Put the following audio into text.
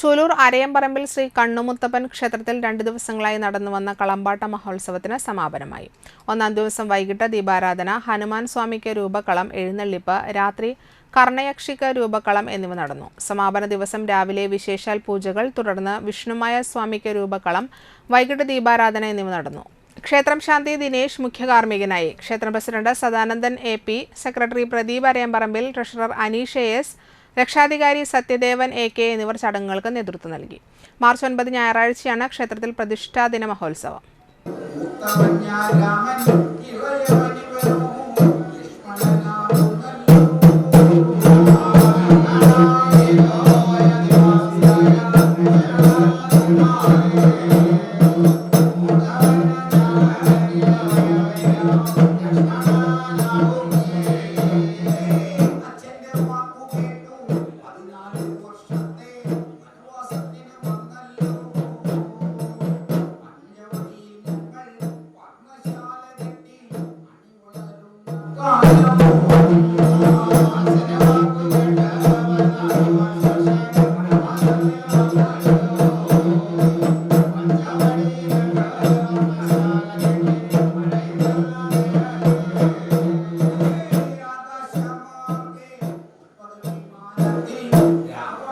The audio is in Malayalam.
ചൂലൂർ അരയമ്പറമ്പിൽ ശ്രീ കണ്ണുമുത്തപ്പൻ ക്ഷേത്രത്തിൽ 2 ദിവസങ്ങളായി നടന്നുവന്ന കളമ്പാട്ട മഹോത്സവത്തിന് സമാപനമായി. ഒന്നാം ദിവസം വൈകിട്ട് ദീപാരാധന, ഹനുമാൻ സ്വാമിക്ക് രൂപക്കളം, എഴുന്നള്ളിപ്പ്, രാത്രി കർണയക്ഷിക്ക് രൂപക്കളം എന്നിവ നടന്നു. സമാപന ദിവസം രാവിലെ വിശേഷാൽ പൂജകൾ, തുടർന്ന് വിഷ്ണുമായ സ്വാമിക്ക് രൂപക്കളം, വൈകിട്ട് ദീപാരാധന എന്നിവ നടന്നു. ക്ഷേത്രം ശാന്തി ദിനേശ് മുഖ്യ കാർമ്മികനായി. ക്ഷേത്രം president Sadanandan AP, secretary Pradeep Arayamparambil, treasurer Aneesh AS, രക്ഷാധികാരി സത്യദേവൻ AK എന്നിവർ ചടങ്ങുകൾക്ക് നേതൃത്വം നൽകി. മാർച്ച് 9 ഞായറാഴ്ചയാണ് ക്ഷേത്രത്തിൽ പ്രതിഷ്ഠാദിന മഹോത്സവം.